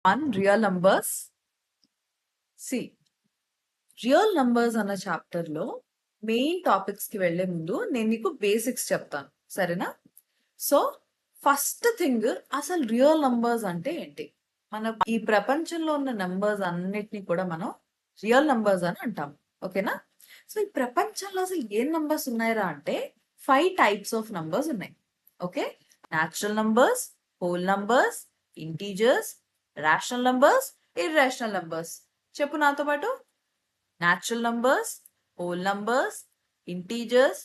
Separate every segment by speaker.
Speaker 1: on real numbers. See, real numbers అన్న chapter లో main topics కి వెళ్లే ముందు నేను నీకు బేసిక్స్ చెప్తాను, సరేనా? సో ఫస్ట్ థింగ్, అసలు రియల్ నంబర్స్ అంటే ఏంటి? మన ఈ ప్రపంచంలో ఉన్న నంబర్స్ అన్నిటిని కూడా మనం రియల్ నంబర్స్ అని అంటాం, ఓకేనా? సో ఈ ప్రపంచంలో అసలు ఏం నంబర్స్ ఉన్నాయరా అంటే 5 టైప్స్ ఆఫ్ నంబర్స్ ఉన్నాయి. Okay, natural numbers, whole numbers, integers, rational numbers, irrational numbers. చెప్పు నాతో పాటు. Natural numbers, whole numbers, integers,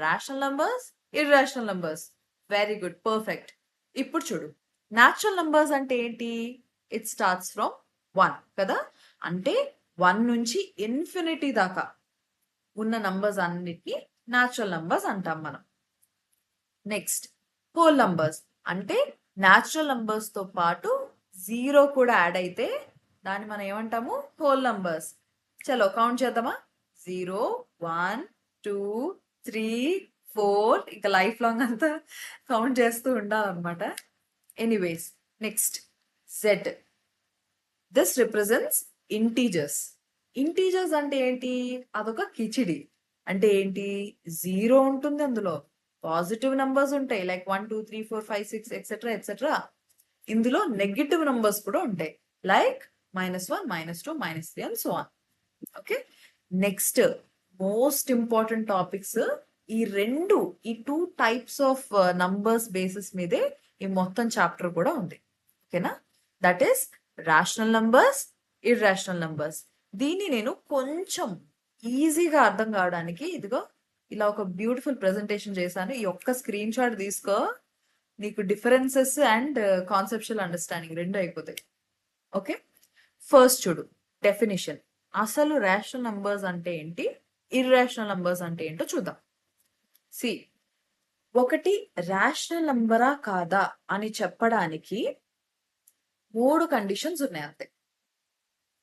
Speaker 1: rational numbers, irrational numbers. Very good, perfect. ఇప్పుడు చూడు, న్యాచురల్ నంబర్స్ అంటే ఏంటి? ఇట్ స్టార్ట్స్ ఫ్రమ్ 1 కదా, అంటే 1 నుంచి ఇన్ఫినిటీ దాకా ఉన్న నంబర్స్ అన్నిటికీ న్యాచురల్ నంబర్స్ అంటాం మనం. నెక్స్ట్, హోల్ నంబర్స్ అంటే న్యాచురల్ నంబర్స్ తో పాటు 0 కూడా యాడ్ అయితే దాన్ని మనం ఏమంటాము? Whole numbers. చలో కౌంట్ చేద్దామా? 0, 1, 2, 3, 4, ఇంకా లైఫ్ లాంగ్ అంతా కౌంట్ చేస్తూ ఉండాలన్నమాట. Anyways, next Z. This represents integers. Integers అంటే ఏంటి? అదొక కిచిడి. అంటే ఏంటి? 0 ఉంటుంది, అందులో పాజిటివ్ నంబర్స్ ఉంటాయి లైక్ 1, 2, 3, 4, 5, 6 ఎక్సెట్రా ఎక్సెట్రా. ఇందులో నెగటివ్ నంబర్స్ కూడా ఉంటాయి like -1, -2, -3 and so on. Okay, next most important topics ఈ ఈ 2 టైప్స్ ఆఫ్ నంబర్స్ బేసిస్ మీదే ఈ మొత్తం చాప్టర్ కూడా ఉంది, ఓకేనా? That is rational numbers, irrational numbers. దీన్ని నేను కొంచెం ఈజీగా అర్థం కావడానికి ఇదిగో ఇలా ఒక బ్యూటిఫుల్ ప్రెజెంటేషన్ చేశాను. ఈ ఒక్క స్క్రీన్ షాట్ తీసుకో, నీకు డిఫరెన్సెస్ అండ్ కాన్సెప్చువల్ అండర్స్టాండింగ్ రెండు అయిపోతాయి. ఓకే, ఫస్ట్ చూడు డెఫినిషన్. అసలు రేషనల్ నంబర్స్ అంటే ఏంటి, ఇర్రేషనల్ నంబర్స్ అంటే ఏంటో చూద్దాం. సి, ఒకటి రేషనల్ నంబరా కాదా అని చెప్పడానికి 3 కండిషన్స్ ఉన్నాయి అంతే.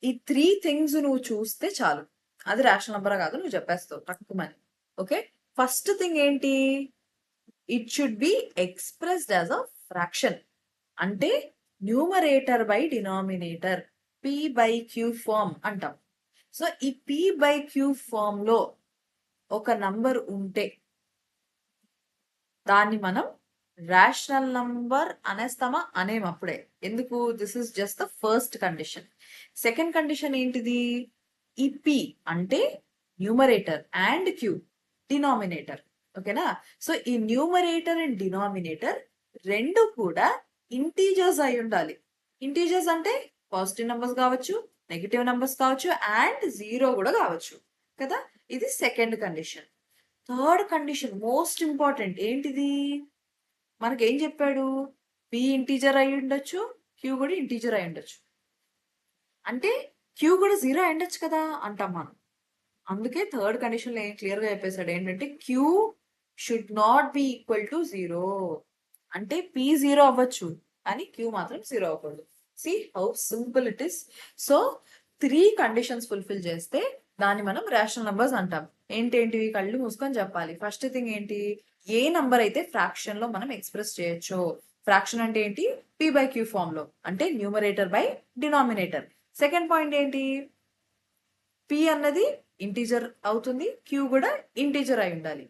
Speaker 1: ఈ 3 థింగ్స్ నువ్వు చూస్తే చాలు, అది రేషనల్ నంబరా కాదు నువ్వు చెప్పేస్తావు తక్కువని. ఓకే, ఫస్ట్ థింగ్ ఏంటి? It should be expressed as a fraction. అంటే numerator by denominator, P/Q form అంటాం. సో ఈ P/Q ఫార్మ్ లో ఒక నంబర్ ఉంటే దాన్ని మనం రేషనల్ నంబర్ అనేస్తామా? అనేం అప్పుడే. ఎందుకు? This is just the first condition. Second condition ఏంటిది? ఈ P అంటే న్యూమరేటర్ అండ్ Q డినామినేటర్, ఓకేనా? సో ఈ న్యూమరేటర్ అండ్ డినామినేటర్ రెండు కూడా ఇంటీజర్స్ అయి ఉండాలి. ఇంటీజర్స్ అంటే పాజిటివ్ నంబర్స్ కావచ్చు, నెగిటివ్ నంబర్స్ కావచ్చు, అండ్ 0 కూడా కావచ్చు కదా. ఇది second condition. Third condition most important. ఏంటిది? మనకేం చెప్పాడు? P ఇంటీజర్ అయి ఉండొచ్చు, Q కూడా ఇంటీజర్ అయి ఉండొచ్చు. అంటే Q కూడా 0 అయి ఉండొచ్చు కదా అంటాం మనం. అందుకే థర్డ్ కండిషన్ క్లియర్ గా చెప్పేశాడు ఏంటంటే Q should not be equal to 0. అంటే P 0 అవ్వచ్చు కానీ Q మాత్రం 0 అవ్వకూడదు. See how simple it is. So 3 conditions fulfil చేస్తే దాన్ని మనం రేషనల్ నంబర్స్ అంటాం. ఏంటేంటివి? కళ్ళు మూసుకొని చెప్పాలి. ఫస్ట్ థింగ్ ఏంటి? ఏ నంబర్ అయితే ఫ్రాక్షన్ లో మనం ఎక్స్ప్రెస్ చేయొచ్చు. ఫ్రాక్షన్ అంటే ఏంటి? P/Q ఫార్మ్ లో, అంటే numerator by denominator. Second point ఏంటి? P అన్నది ఇంటీజర్ అవుతుంది, Q కూడా ఇంటీజర్ అయి ఉండాలి.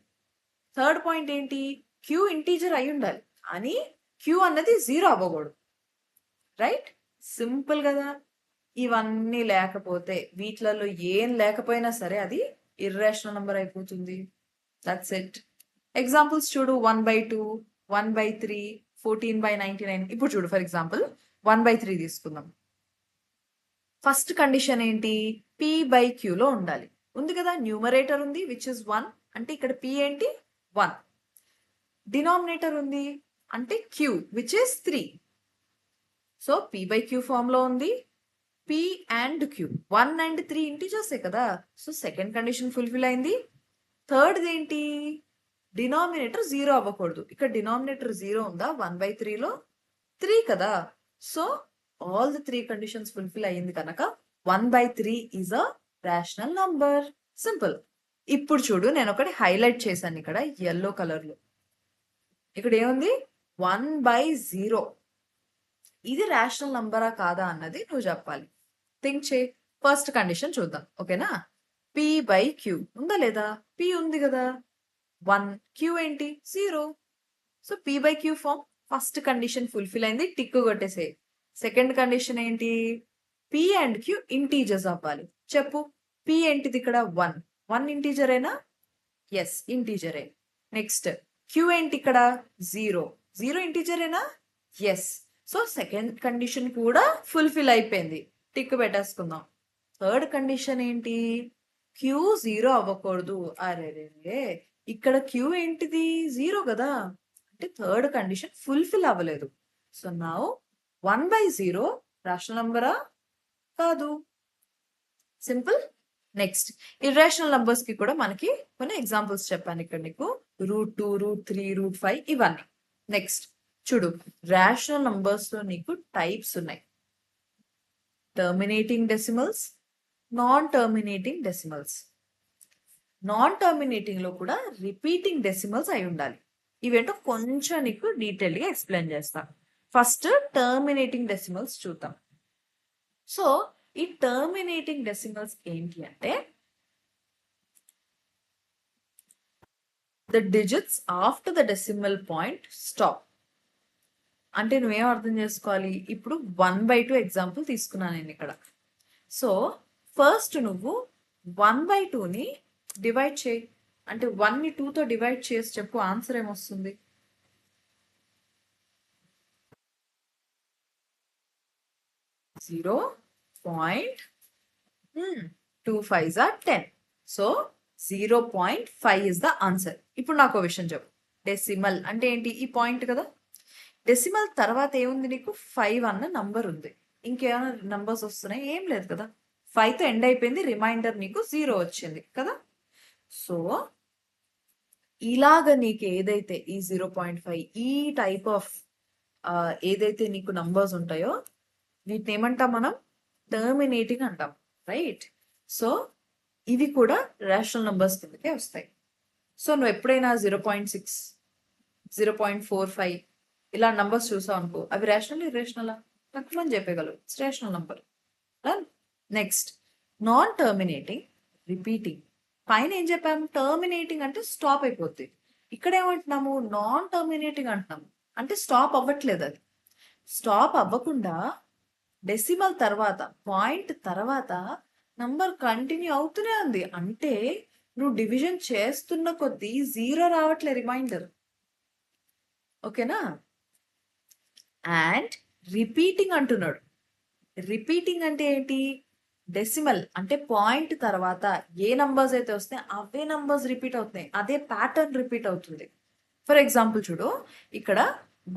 Speaker 1: థర్డ్ పాయింట్ ఏంటి? Q ఇంటీజర్ అయి ఉండాలి అని Q అన్నది 0 అవ్వకూడదు. రైట్? సింపుల్ కదా. ఇవన్నీ లేకపోతే, వీటిలలో ఏం లేకపోయినా సరే అది ఇర్రేషనల్ నంబర్ అయిపోతుంది. That's it. ఎగ్జాంపుల్స్ చూడు. 1/2, 1/3, 14/99. ఇప్పుడు చూడు, ఫర్ ఎగ్జాంపుల్ 1/3 తీసుకుందాం. ఫస్ట్ కండిషన్ ఏంటి? P/Q లో ఉండాలి. ఉంది కదా, న్యూమరేటర్ ఉంది విచ్ ఇస్ 1, అంటే ఇక్కడ P ఏంటి? 1. డినామినేటర్ ఉంది అంటే Q which is 3. So P/Q form లో ఉంది. P అండ్ Q 1 అండ్ 3 ఇంటీజర్సే కదా. సో సెకండ్ కండిషన్ ఫుల్ఫిల్ అయింది. థర్డ్ ఏంటి? డినామినేటర్ 0 అవ్వకూడదు. ఇక్కడ డినామినేటర్ 0 ఉందా 1/3 లో? 3 కదా. So all the 3 conditions fulfil అయ్యింది కనుక 1/3 is a rational number. Simple. ఇప్పుడు చూడు, నేను ఒకటి హైలైట్ చేశాను ఇక్కడ yellow కలర్ లో. ఇక్కడ ఏముంది? 1/0. ఇది రేషనల్ నంబరా కాదా అన్నది నువ్వు చెప్పాలి. థింక్ చేయి. ఫస్ట్ కండిషన్ చూద్దాం. ఓకేనా? పి బై క్యూ ఉందా లేదా? పి ఉంది కదా, 1, క్యూ ఏంటి 0. So P by Q form first condition fulfil అయింది, టిక్ కొట్టేసే. సెకండ్ కండిషన్ ఏంటి? పి అండ్ క్యూ ఇంటీజర్స్ అవ్వాలి. చెప్పు, పి ఏంటిది ఇక్కడ 1, 1 ఇంటీజరేనా? ఎస్ ఇంటీజరే. నెక్స్ట్ క్యూ ఏంటి ఇక్కడ 0, 0 ఇంటీజరేనా? ఎస్. సో సెకండ్ కండిషన్ కూడా ఫుల్ఫిల్ అయిపోయింది, టిక్ పెట్టేసుకుందాం. థర్డ్ కండిషన్ ఏంటి? క్యూ 0 అవ్వకూడదు. అరే ఇక్కడ క్యూ ఏంటిది 0 కదా, అంటే థర్డ్ కండిషన్ ఫుల్ఫిల్ అవ్వలేదు. So now 1/0 rational నంబరా? కాదు. సింపుల్. నెక్స్ట్ ఇర్రేషనల్ నంబర్స్ కి కూడా మనకి కొన్ని ఎగ్జాంపుల్స్ చెప్పాను ఇక్కడ నీకు, √2, √3, √5 ఇవన్నీ. నెక్స్ట్ చూడు, రేషనల్ నంబర్స్ లో నీకు టైప్స్ ఉన్నాయి. Terminating decimals, non terminating decimals. Non terminating లో కూడా రిపీటింగ్ డెసిమల్స్ అయి ఉండాలి. ఇవేంటో కొంచెం నీకు డీటెయిల్ గా ఎక్స్ప్లెయిన్ చేస్తా. ఫస్ట్ టర్మినేటింగ్ డెసిమల్స్ చూద్దాం. సో ఈ టర్మినేటింగ్ డెసిమల్స్ ఏంటి అంటే the digits after the decimal point stop. అంటే నువ్వేం అర్థం చేసుకోవాలి, ఇప్పుడు 1/2 ఎగ్జాంపుల్ తీసుకున్నాను నేను ఇక్కడ. సో ఫస్ట్ నువ్వు 1/2ని డివైడ్ చేయి. అంటే 1ని 2తో డివైడ్ చేసి చెప్పు, ఆన్సర్ ఏమొస్తుంది? 0.25 10. So 0.5 is the answer. ఇప్పుడు నాకు విషయం చెప్పు, డెసిమల్ అంటే ఏంటి? ఈ పాయింట్ కదా. డెసిమల్ తర్వాత ఏముంది నీకు? 5 అన్న నంబర్ ఉంది. ఇంకేమైనా నంబర్స్ వస్తున్నాయి? ఏం లేదు కదా. 5తో ఎండ్ అయిపోయింది, రిమైండర్ నీకు 0 వచ్చింది కదా. సో ఇలాగ నీకు ఏదైతే ఈ 0.5 ఈ టైప్ ఆఫ్ ఏదైతే నీకు నంబర్స్ ఉంటాయో వీటిని ఏమంటాం మనం? టర్మినేటింగ్ అంటాం, రైట్? సో ఇవి కూడా రేషనల్ నంబర్స్ కిందకే వస్తాయి. సో నువ్వు ఎప్పుడైనా 0.6, 0.45 ఇలా నంబర్స్ చూసావు అనుకో, అవి రేషనల్ ఇర్రేషనలా? తక్కువ మంది చెప్పగలరు, it's rational number. Next non terminating, repeating. పైన ఏం చెప్పాము? టర్మినేటింగ్ అంటే స్టాప్ అయిపోద్ది. ఇక్కడ ఏమంటున్నాము? నాన్ టర్మినేటింగ్ అంటున్నాము, అంటే స్టాప్ అవ్వట్లేదు. అది స్టాప్ అవ్వకుండా డెసిమల్ తర్వాత, పాయింట్ తర్వాత నంబర్ కంటిన్యూ అవుతూనే ఉంది. అంటే నువ్వు డివిజన్ చేస్తున్న కొద్దీ 0 రావట్లే రిమైండర్. ఓకేనా? అండ్ రిపీటింగ్ అంటున్నాడు. రిపీటింగ్ అంటే ఏంటి? డెసిమల్ అంటే పాయింట్ తర్వాత ఏ నంబర్స్ అయితే వస్తాయి అవే నంబర్స్ రిపీట్ అవుతున్నాయి, అదే ప్యాటర్న్ రిపీట్ అవుతుంది. ఫర్ ఎగ్జాంపుల్ చూడు, ఇక్కడ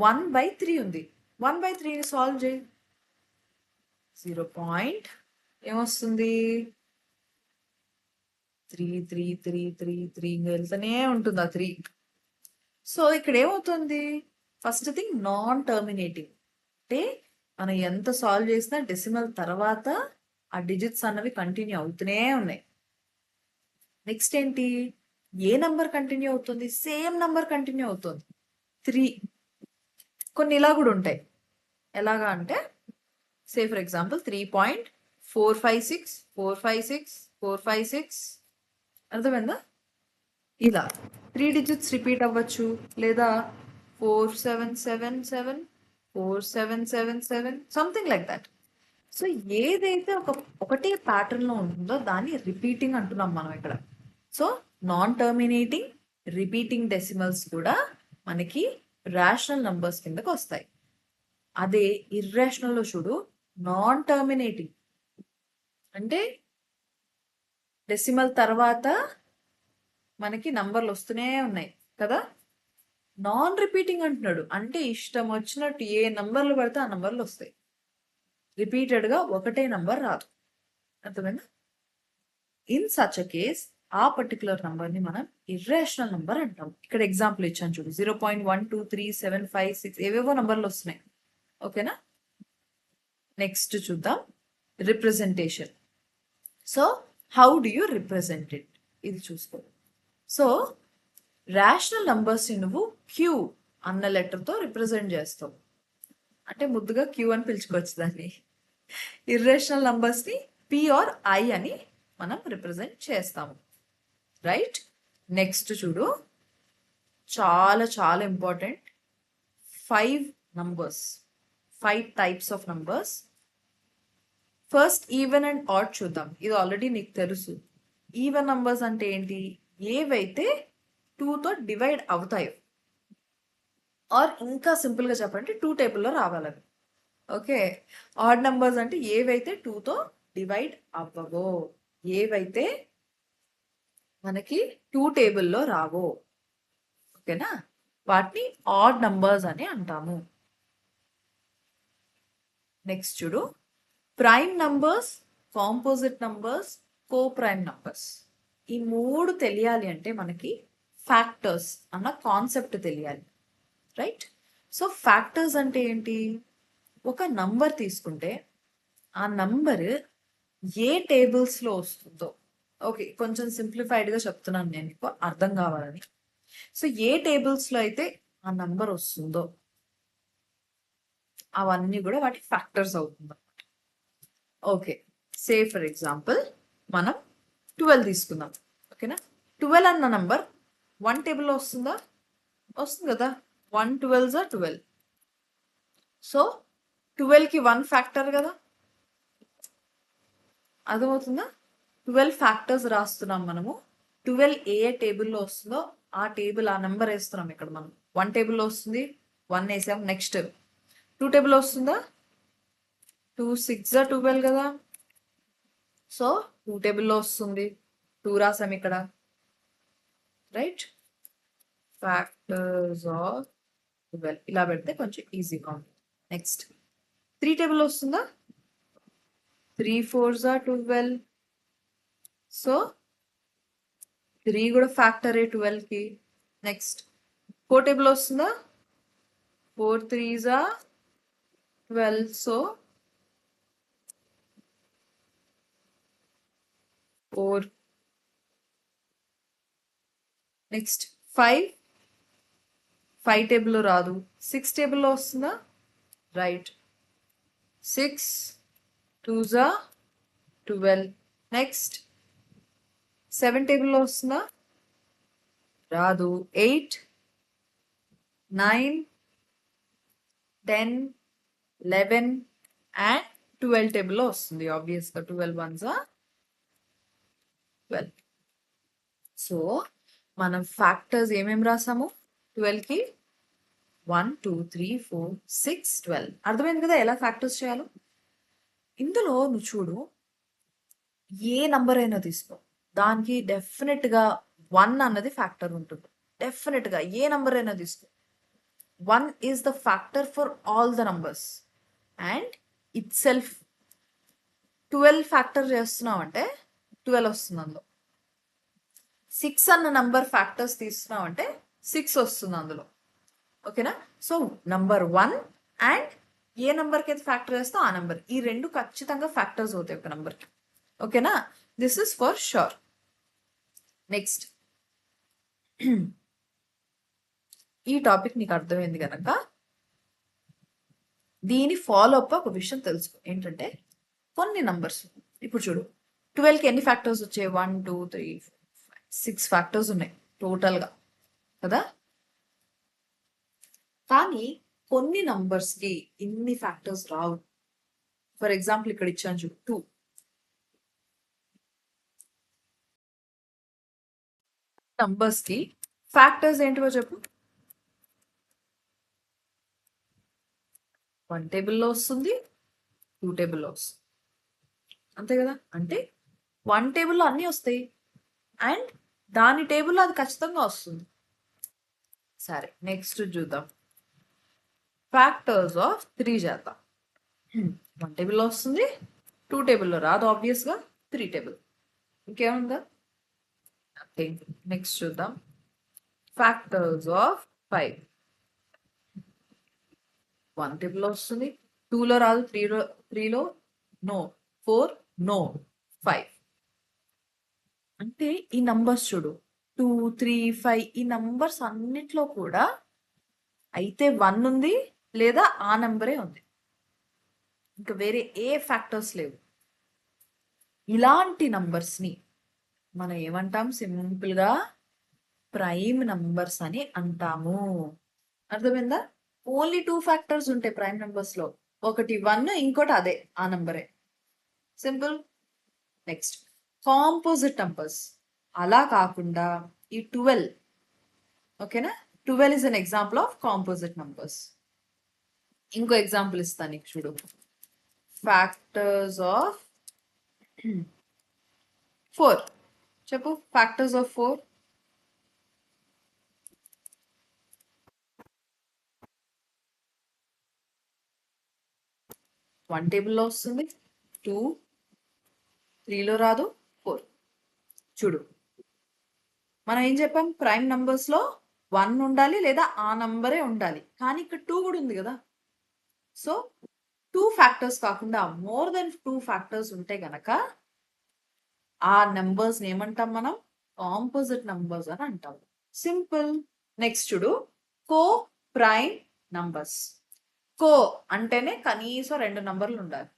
Speaker 1: 1/3 ఉంది. 1/3ని సాల్వ్ చేయి. 0. ఏమొస్తుంది? 3 3 3 3 3 వెళ్తూనే ఉంటుంది ఆ 3. సో ఇక్కడ ఏమవుతుంది? ఫస్ట్ థింగ్ నాన్ టర్మినేటింగ్ అంటే మనం ఎంత సాల్వ్ చేసినా డెసిమల్ తర్వాత ఆ డిజిట్స్ అన్నవి కంటిన్యూ అవుతూనే ఉన్నాయి. నెక్స్ట్ ఏంటి? ఏ నంబర్ కంటిన్యూ అవుతుంది? సేమ్ నంబర్ కంటిన్యూ అవుతుంది, 3. కొన్ని ఇలా కూడా ఉంటాయి. ఎలాగా అంటే సే ఫర్ ఎగ్జాంపుల్ 3.456 456 456. అర్థమైందా? ఇలా 3 డిజిట్స్ రిపీట్ అవ్వచ్చు, లేదా 4777 4777 సంథింగ్ లైక్ దట్. సో ఏదైతే ఒకటే ప్యాటర్న్ లో ఉంటుందో దాన్ని రిపీటింగ్ అంటున్నాం మనం ఇక్కడ. So non terminating, repeating decimals కూడా మనకి రేషనల్ నంబర్స్ కిందకి వస్తాయి. అదే ఇర్రేషనల్ లో చూడు, నాన్ టర్మినేటింగ్ అంటే డెసిమల్ తర్వాత మనకి నంబర్లు వస్తూనే ఉన్నాయి కదా. నాన్ రిపీటింగ్ అంటున్నాడు, అంటే ఇష్టం వచ్చినట్టు ఏ నంబర్లు పడితే ఆ నంబర్లు వస్తాయి, రిపీటెడ్ గా ఒకటే నంబర్ రాదు. అర్థమైందా? ఇన్ సచ్ అ కేస్ ఆ పర్టికులర్ నంబర్ ని మనం ఇర్రేషనల్ నంబర్ అంటాం. ఇక్కడ ఎగ్జాంపుల్ ఇచ్చాను చూడు, 0.12375 ఏవేవో నంబర్లు వస్తున్నాయి. ఓకేనా? నెక్స్ట్ చూద్దాం representation. So how do you represent it? ఇది చూసుకో. సో రేషనల్ నంబర్స్ ని నువ్వు క్యూ అన్న లెటర్ తో రిప్రజెంట్ చేస్తావు. అంటే ముద్దుగా క్యూ అని పిలుచుకోవచ్చు దాన్ని. ఇర్రేషనల్ నంబర్స్ని పి ఆర్ ఐ అని మనం రిప్రజెంట్ చేస్తాము. రైట్? నెక్స్ట్ చూడు, చాలా చాలా important, 5 numbers, 5 types of numbers. First even and odd చూద్దాం. ఇది ఆల్రెడీ నీకు తెలుసు. ఈవెన్ నంబర్స్ అంటే ఏంటి? ఏవైతే 2తో డివైడ్ అవుతాయో, ఆర్ ఇంకా సింపుల్గా చెప్పాలంటే 2 టేబుల్లో రావాలని. ఓకే. ఆడ్ నంబర్స్ అంటే ఏవైతే 2తో డివైడ్ అవ్వవో, ఏవైతే మనకి 2 టేబుల్లో రావో, ఓకేనా, వాటిని ఆడ్ నంబర్స్ అని అంటాము. నెక్స్ట్ చూడు, ప్రైమ్ నంబర్స్, కాంపోజిట్ నంబర్స్, కో ప్రైమ్ నంబర్స్. ఈ 3 తెలియాలి అంటే మనకి ఫ్యాక్టర్స్ అన్న కాన్సెప్ట్ తెలియాలి. రైట్? సో ఫ్యాక్టర్స్ అంటే ఏంటి? ఒక నంబర్ తీసుకుంటే ఆ నంబర్ ఏ టేబుల్స్లో వస్తుందో, ఓకే కొంచెం సింప్లిఫైడ్గా చెప్తున్నాను నేను మీకు అర్థం కావాలని. సో ఏ టేబుల్స్లో అయితే ఆ నంబర్ వస్తుందో అవన్నీ కూడా వాటి ఫ్యాక్టర్స్ అవుతుంది. ఓకే, సే ఫర్ ఎగ్జాంపుల్ మనం 12 తీసుకుందాం. ఓకేనా? 12 అన్న నంబర్ 1 టేబుల్లో వస్తుందా? వస్తుంది కదా. 1 12s are 12. సో 12కి 1 ఫ్యాక్టర్ కదా. అర్థమవుతుందా? 12 ఫ్యాక్టర్స్ రాస్తున్నాం మనము. 12 ఏ టేబుల్లో వస్తుందో ఆ టేబుల్, ఆ నెంబర్ వేస్తున్నాం ఇక్కడ మనం. 1 టేబుల్లో వస్తుంది, 1 వేసాం. నెక్స్ట్ 2 టేబుల్లో వస్తుందా? 2 6s are 12 కదా. సో 2 టేబుల్లో వస్తుంది, 2 రాసాం ఇక్కడ. రైట్? ఫ్యాక్టర్స్ ఆఫ్ 12 ఇలా పెడితే కొంచెం ఈజీగా ఉంటుంది. నెక్స్ట్ 3 టేబుల్ వస్తుందా? 3 4s are 12. సో 3 కూడా ఫ్యాక్టరే 12కి. నెక్స్ట్ 4 టేబుల్ వస్తుందా? 4 3s are 12. సో 4. నెక్స్ట్ 5 టేబుల్లో రాదు. 6 టేబుల్లో వస్తుందా? రైట్. 6 2s are 12. నెక్స్ట్ 7 టేబుల్లో వస్తుందా? రాదు. 8 9 10 11 అండ్ 12 టేబుల్లో వస్తుంది. ఆబ్వియస్గా 12 1s are 12. సో మనం ఫ్యాక్టర్స్ ఏమేమి రాసాము 12కి? 1 2 3 4 6 12. అర్థమైంది కదా ఎలా ఫ్యాక్టర్స్ చేయాలో. ఇందులో నువ్వు చూడు, ఏ నంబర్ అయినా తీసుకో, దానికి డెఫినెట్గా 1 అన్నది ఫ్యాక్టర్ ఉంటుంది. డెఫినెట్గా ఏ నంబర్ అయినా తీసుకో, 1 is the factor for all the numbers. And it self 12 factor చేస్తున్నావు అంటే 12 వస్తుంది అందులో. 6 అన్న నంబర్ ఫ్యాక్టర్స్ తీస్తున్నావు అంటే 6 వస్తుంది అందులో. ఓకేనా? సో నంబర్ 1 అండ్ ఏ నంబర్కి అయితే ఫ్యాక్టర్ చేస్తా ఆ నంబర్, ఈ రెండు ఖచ్చితంగా ఫ్యాక్టర్స్ అవుతాయి ఒక నంబర్కి. ఓకేనా? This is for sure. Next ఈ టాపిక్ నీకు అర్థమైంది కనుక దీని ఫాలో అప్ ఒక విషయం తెలుసుకో. ఏంటంటే కొన్ని నంబర్స్ ఇప్పుడు చూడు, 12కి ఎన్ని ఫ్యాక్టర్స్ వచ్చాయి? 1 2 3 4 5 6 ఫ్యాక్టర్స్ ఉన్నాయి టోటల్గా కదా. కానీ కొన్ని నంబర్స్కి ఇన్ని ఫ్యాక్టర్స్ రావు. ఫర్ ఎగ్జాంపుల్ ఇక్కడ ఇచ్చాను చూడు 2. నంబర్స్కి ఫ్యాక్టర్స్ ఏంటివో చెప్పు. 1 టేబుల్లో వస్తుంది, 2 టేబుల్లో వస్తుంది, అంతే కదా. అంటే 1 టేబుల్లో అన్నీ వస్తాయి అండ్ దాని టేబుల్లో అది ఖచ్చితంగా వస్తుంది. సరే నెక్స్ట్ చూద్దాం, ఫ్యాక్టర్స్ ఆఫ్ 3 చేద్దాం. 1 టేబుల్లో వస్తుంది, 2 టేబుల్లో రాదు ఆబ్వియస్గా, 3 టేబుల్. ఇంకేముందా? ఓకే నెక్స్ట్ చూద్దాం, ఫ్యాక్టర్స్ ఆఫ్ 5. 1 టేబుల్లో వస్తుంది, 2లో రాదు, 3లో నో, 4 నో, 5. అంటే ఈ నంబర్స్ చూడు 2 3 5 ఈ నంబర్స్ అన్నిట్లో కూడా అయితే 1 ఉంది లేదా ఆ నెంబరే ఉంది, ఇంకా వేరే ఏ ఫ్యాక్టర్స్ లేవు. ఇలాంటి నంబర్స్ని మనం ఏమంటాం? సింపుల్గా ప్రైమ్ నంబర్స్ అని అంటాము. అర్థమైందా? ఓన్లీ 2 ఫ్యాక్టర్స్ ఉంటాయి ప్రైమ్ నంబర్స్ లో, ఒకటి 1, ఇంకోటి అదే ఆ నంబరే. సింపుల్. Next composite numbers. అలా కాకుండా ఈ 12, ఓకేనా, 12 is an example of composite numbers. ఇంకో ఎగ్జాంపుల్ ఇస్తాను నీకు, చూడు. Factors of 4. చెప్పు, ఫ్యాక్టర్స్ ఆఫ్ 4. 1 టేబుల్లో వస్తుంది, 2, 3లో రాదు, 4. చూడు, మనం ఏం చెప్పాం? ప్రైమ్ నంబర్స్ లో 1 ఉండాలి లేదా ఆ నంబరే ఉండాలి, కానీ ఇక్కడ 2 కూడా ఉంది కదా. సో 2 ఫ్యాక్టర్స్ కాకుండా మోర్ దెన్ 2 ఫ్యాక్టర్స్ ఉంటే గనక ఆ నెంబర్స్ ఏమంటాం మనం? కాంపోజిట్ నంబర్స్ అని అంటాం. సింపుల్. నెక్స్ట్ చూడు, కో ప్రైమ్ నంబర్స్. కో అంటేనే కనీసం 2 నంబర్లు ఉండాలి,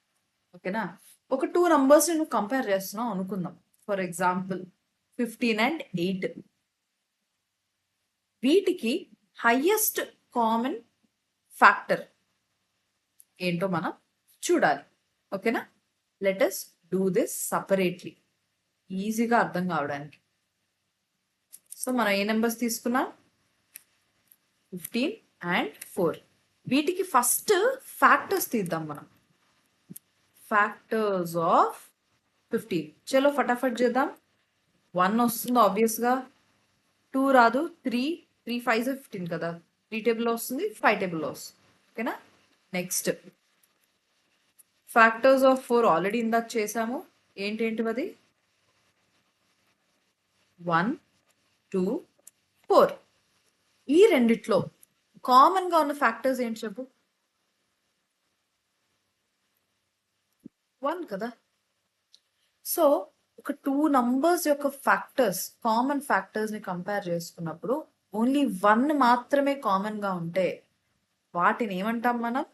Speaker 1: ఓకేనా. ఒక 2 నంబర్స్ నువ్వు కంపేర్ చేస్తున్నావు అనుకుందాం. For example 15 and 8. వీటికి హైయెస్ట్ కామన్ ఫ్యాక్టర్ ఏంటో మనం చూడాలి, ఓకేనా. Let us do this separately, ఈజీగా అర్థం కావడానికి. సో మనం ఏ నెంబర్స్ తీసుకున్నాం? 15 and 4. వీటికి ఫస్ట్ ఫ్యాక్టర్స్ తీద్దాం మనం. Factors of 15. చలో ఫటాఫట్ చేద్దాం. 1 వస్తుంది ఆబ్వియస్గా, 2 రాదు, 3 5 15 కదా, 3 టేబుల్లో వస్తుంది, 5 టేబుల్లో వస్తుంది, ఓకేనా. నెక్స్ట్ ఫ్యాక్టర్స్ ఆఫ్ 4 ఆల్రెడీ ఇందాక చేసాము. ఏంటేంటివది? 1, 2, 4. ఈ రెండిట్లో కామన్ గా ఉన్న ఫ్యాక్టర్స్ ఏంటి చెప్పు? 1 కదా. సో ఒక 2 నంబర్స్ యొక్క ఫ్యాక్టర్స్, కామన్ ఫ్యాక్టర్స్ ని కంపేర్ చేసుకున్నప్పుడు ఓన్లీ 1 మాత్రమే కామన్ గా ఉంటే వాటిని ఏమంటాం మనం?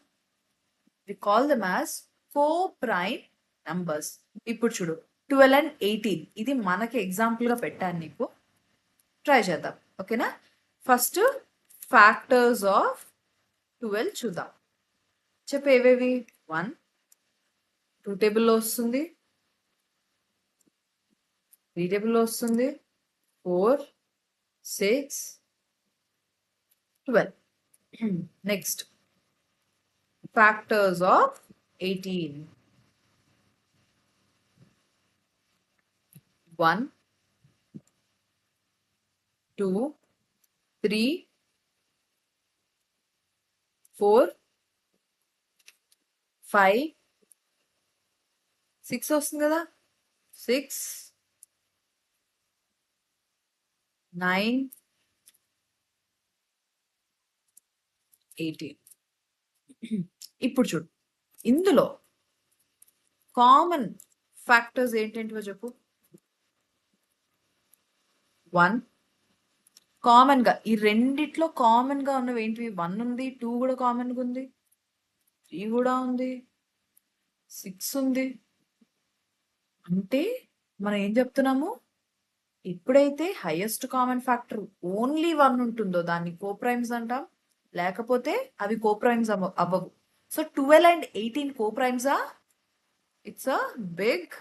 Speaker 1: We call them as co prime numbers. ఇప్పుడు చూడు, 12 and 18 ఇది మనకి ఎగ్జాంపుల్ గా పెట్టాను నీకు, ట్రై చేద్దాం, ఓకేనా. ఫస్ట్ ఫ్యాక్టర్స్ ఆఫ్ 12 చూద్దాం. చెప్పు ఏవేవి? 1 2 టేబుల్లో వస్తుంది, 3 టేబుల్లో వస్తుంది, 4 6 12. Next factors of 18. 1 2 3 4 5 6 వస్తుంది కదా, 6 9 18. ఇప్పుడు చూడు, ఇందులో కామన్ ఫ్యాక్టర్స్ ఏంటేంటివో చెప్పు. 1 కామన్ గా, ఈ రెండిట్లో కామన్ గా ఉన్నవి ఏంటివి? 1 ఉంది, 2 కూడా కామన్ గా ఉంది, 3 కూడా ఉంది, 6 ఉంది. అంటే మనం ఏం చెప్తున్నాము? ఎప్పుడైతే హైయెస్ట్ కామన్ ఫ్యాక్టర్ ఓన్లీ 1 ఉంటుందో దాన్ని కోప్రైమ్స్ అంటాం, లేకపోతే అవి కోప్రైమ్స్ అవ్వవు. సో 12 and 18 కోప్రైమ్సా? It's a big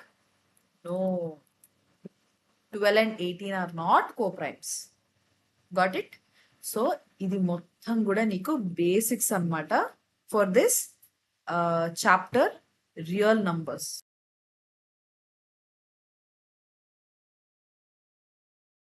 Speaker 1: no. 12 and 18 are not coprimes. Got it? So ఇది మొత్తం కూడా నీకు బేసిక్స్ అన్నమాట for this chapter real numbers.